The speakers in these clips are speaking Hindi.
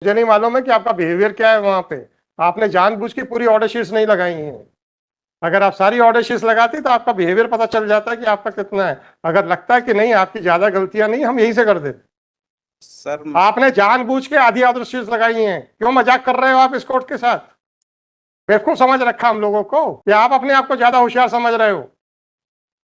मुझे नहीं मालूम है कि आपका बिहेवियर क्या है वहां पे। आपने जानबूझ के पूरी ऑर्डर शीट्स नहीं लगाई हैं। अगर आप सारी ऑर्डर शीट्स लगाती तो आपका बिहेवियर पता चल जाता कि आपका कितना है। अगर लगता है कि नहीं आपकी ज्यादा गलतियां नहीं, हम यहीं से कर देते। सर आपने जानबूझ के आधी ऑर्डर शीट्स लगाई हैं। क्यों मजाक कर रहे हो आप इस कोर्ट के साथ? बेवकूफ समझ रखा हम लोगों को, या आप अपने आप को ज्यादा होशियार समझ रहे हो?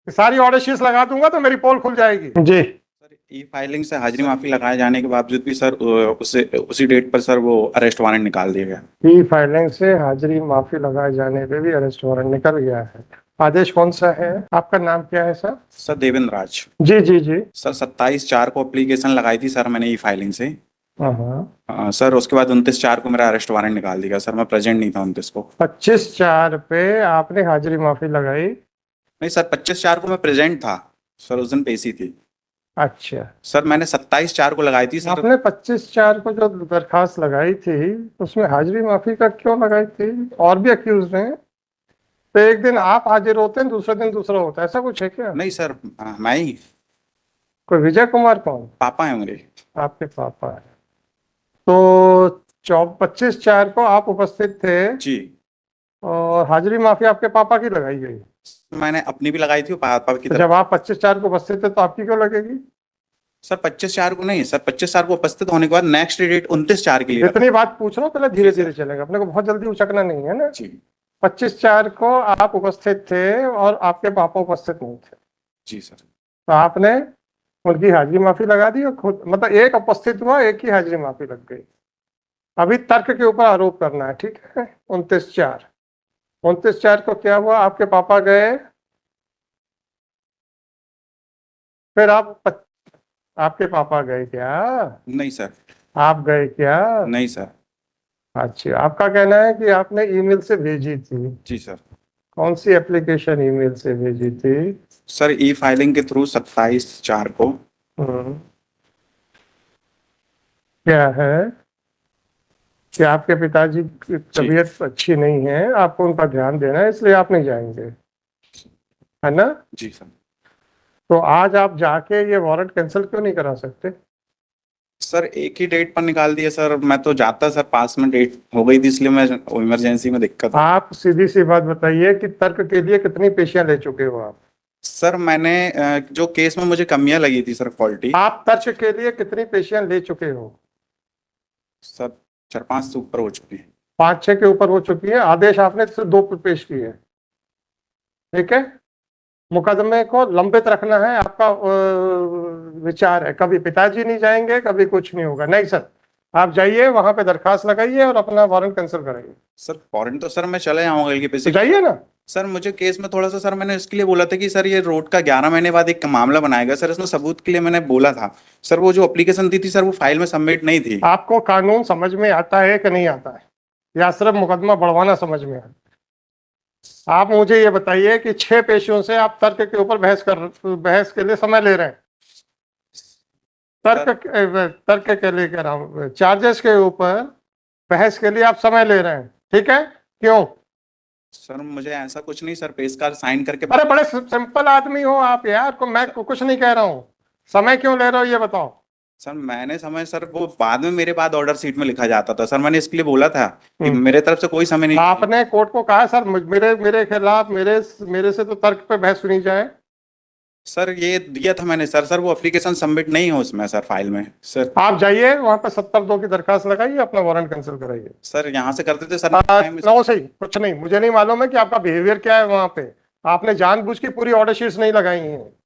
सारी ऑर्डर शीट्स लगा दूंगा तो मेरी पोल खुल जाएगी जी। सर ई फाइलिंग से हाजिरी माफी लगाए जाने के बावजूद भी सर उसी डेट पर सर वो अरेस्ट वारंट निकाल दिया गया। ई फाइलिंग से हाजिरी माफी लगाए जाने पे भी अरेस्ट वारंट निकल गया है। आदेश कौन सा है? आपका नाम क्या है सर? सर देवेंद्र राज। जी जी जी। सर 27/4 को एप्लीकेशन लगाई थी सर मैंने ई फाइलिंग से। हाँ हाँ। सर उसके बाद 29/4 को मेरा अरेस्ट वारंट निकाल दिया सर, मैं प्रेजेंट नहीं था 29 को। 25/4 पे आपने हाजिरी माफी लगाई? नहीं सर 25/4 को मैं प्रेजेंट था। सर उस दिन पेशी थी। अच्छा। सर मैंने 27/4 को लगाई थी सर। आपने 25/4 को जो दरखास्त लगाई थी उसमें हाजिरी माफी का क्यों लगाई थी? और भी अक्यूज हैं, तो एक दिन आप हाजिर होते हैं, दूसरे दिन दूसरा होता है, ऐसा कुछ है क्या? नहीं सर, मैं ही। कोई विजय कुमार कौन? पापा है मेरे। आपके पापा है? तो 25/4 को आप उपस्थित थे जी। और हाजिरी माफी आपके पापा की लगाई गई। मैंने अपनी भी लगाई थी और पापा की तो तरफ जब से। आप 25/4 को उपस्थित थे तो आपकी क्यों लगेगी? सर 25/4 को नहीं, सर 25/4 को उपस्थित होने के बाद नेक्स्ट डेट 29/4 के लिए रखा। इतनी बात पूछ रहा हूँ, पहले जी धीरे धीरे सर। चलेगा, अपने को बहुत जल्दी उचकना नहीं है ना। जी। 25/4 को आप उपस्थित थे और आपके पापा उपस्थित नहीं थे, जी सर। तो आपने उनकी हाजिरी माफी लगा दी और खुद, मतलब एक उपस्थित हुआ, एक की हाजिरी माफी लग गई। अभी तर्क के ऊपर आरोप करना है, ठीक है? 29/4 को क्या हुआ? आपके पापा गए, फिर आपके पापा गए क्या? नहीं सर। आप गए क्या? नहीं सर। अच्छा, आपका कहना है कि आपने ईमेल से भेजी थी। जी सर। कौन सी एप्लीकेशन ईमेल से भेजी थी? सर ई फाइलिंग के थ्रू 27/4 को। हम्म, क्या है कि आपके पिताजी की जी। तबीयत अच्छी नहीं है, आपको उनका ध्यान देना है, इसलिए आप नहीं जाएंगे, है ना? जी सर। तो आज आप जाके ये वारंट कैंसिल क्यों नहीं करा सकते? सर एक ही डेट पर निकाल दिया सर, मैं तो जाता सर, पास में डेट हो गई थी इसलिए मैं इमरजेंसी में दिक्कत हो। आप सीधी सी बात बताइए कि तर्क के लिए कितनी पेशियां ले चुके हो आप? सर मैंने जो केस में मुझे कमियां लगी थी सर, फॉल्टी। आप तर्क के लिए कितनी पेशियां ले चुके हो? सर 4-5 से ऊपर हो चुके हैं। 5-6 के ऊपर हो चुकी है। आदेश आपने सिर्फ 2 पेश किए, ठीक है? मुकदमे को लंबित रखना है आपका विचार है। कभी पिताजी नहीं जाएंगे, कभी कुछ नहीं होगा। नहीं सर, आप जाइए वहां पे दरखास्त लगाइए और अपना वारंट कैंसिल कराइए। सर फॉरेन तो सर मैं चले जाऊंगा एल तो के। जाइए ना। सर मुझे केस में थोड़ा सा सर, मैंने इसके लिए बोला था कि सर ये रोड का 11 महीने बाद एक मामला बनाएगा सर, इसमें सबूत के लिए मैंने बोला था। सर वो जो एप्लीकेशन दी थी सर वो फाइल में सबमिट नहीं थी। आपको कानून समझ में आता है कि नहीं आता है, या सिर्फ मुकदमा बढ़वाना समझ में आता है? आप मुझे ये बताइए कि 6 पेशियों से आप तर्क के ऊपर बहस के लिए समय ले रहे हैं। सर तर्क के लिए कह रहा हूँ, चार्जेस के ऊपर बहस के लिए आप समय ले रहे हैं, ठीक है? क्यों? सर मुझे ऐसा कुछ नहीं सर, पेशकार साइन करके अरे बड़े सिंपल आदमी हो आप यार, को मैं सर, कुछ नहीं कह रहा हूँ। समय क्यों ले रहे हो ये बताओ। सर मैंने समय सर वो बाद में मेरे बाद ऑर्डर सीट में लिखा जाता था सर, मैंने इसके लिए बोला था कि हम्म। मेरे तरफ से कोई समय नहीं चाहिए। आपने कोर्ट को कहा सर मेरे मेरे खिलाफ, मेरे से तो तर्क पे बहस सुनी जाए? सर ये दिया था मैंने सर, सर वो एप्लीकेशन सबमिट नहीं हो उसमें सर, फाइल में सर। आप जाइए वहां पे 70(2) की दरखास्त लगाइए, अपना वारंट कैंसिल कराइए। सर यहाँ से करते थे सर, टाइम। नो सही कुछ नहीं, मुझे नहीं मालूम है कि आपका बिहेवियर क्या है वहां पे। आपने जानबूझ के पूरी ऑर्डर शीट्स नहीं लगाई हैं।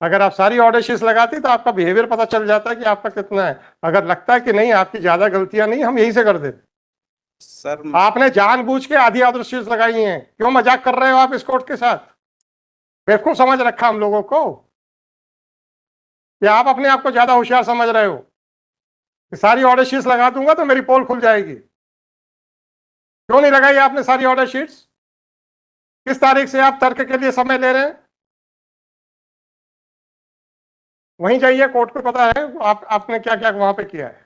अगर आप सारी ऑर्डर शीट्स लगाती तो आपका बिहेवियर पता चल जाता कि आपका कितना है। अगर लगता है कि नहीं आपकी ज्यादा गलतियां नहीं, हम यहीं से कर देते। सर आपने जानबूझ के आधी ऑर्डर शीट्स लगाई हैं। क्यों मजाक कर रहे हो आप इस कोर्ट के साथ? बेवकूफ समझ रखा हम लोगों को, या आप अपने आप को ज्यादा होशियार समझ रहे हो? सारी ऑर्डर शीट्स लगा दूंगा तो मेरी पोल खुल जाएगी। क्यों नहीं लगाई आपने सारी ऑर्डर शीट्स? किस तारीख से आप तर्क के लिए समय ले रहे हैं? वहीं जाइए, कोर्ट को पता है आपने क्या क्या वहां पे किया है।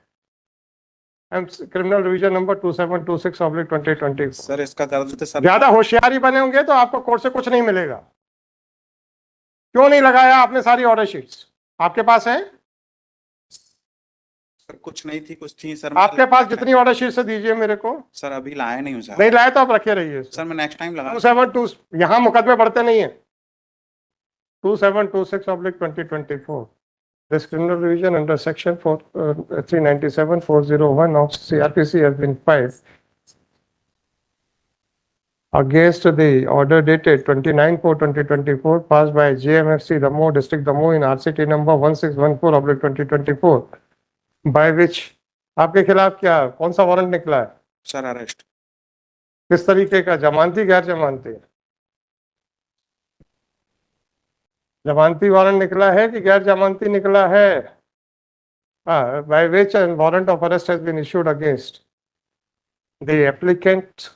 Criminal revision number 2726/2020। सर इसका कर देते सर। ज्यादा होशियारी बने होंगे तो आपको कोर्ट से कुछ नहीं मिलेगा। क्यों नहीं लगाया आपने सारी ऑर्डर शीट्स? आपके पास है? सर कुछ नहीं थी, कुछ थी सर। आपके पास जितनी ऑर्डर शीट से दीजिए मेरे को। सर अभी लाया नहीं हूँ सर। नहीं लाए तो आप रखे रहिए। सर मैं नेक्स्ट टाइम लगा। 272 यहाँ मुकदमे बढ़ते नहीं है। 2726/2024 This criminal revision under section 397/401 of CRPC has been filed against the order dated 29/4/2024 passed by JMFC Damoh District Damoh in RCT number 1614/2024 by which आपके खिलाफ क्या कौन सा वारंट निकला है? Sir arrest. किस तरीके का? जमानती गैर जमानती? जमानती वारंट निकला है कि गैर जमानती निकला है? by which a warrant of arrest has been issued against the applicant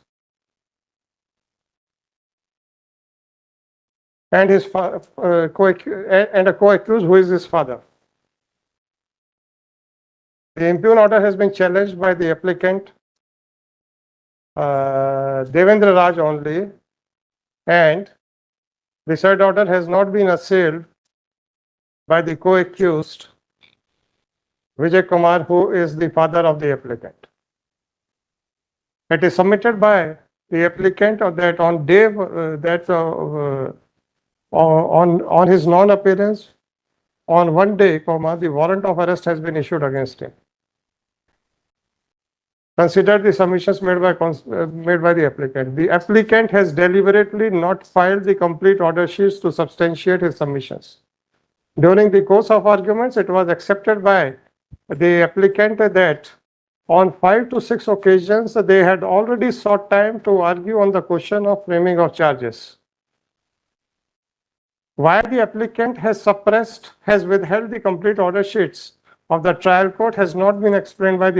and his and a co-accused who is his father. The impugn order has been challenged by the applicant Devendra Raj only, and the said order has not been assailed by the co-accused Vijay Kumar, who is the father of the applicant. It is submitted by the applicant that on day on his non-appearance, on one day, the warrant of arrest has been issued against him. Consider the submissions made by the applicant. The applicant has deliberately not filed the complete order sheets to substantiate his submissions. During the course of arguments, it was accepted by the applicant that on 5 to 6 occasions, they had already sought time to argue on the question of framing of charges. Why the applicant has withheld the complete order sheets of the trial court has not been explained by the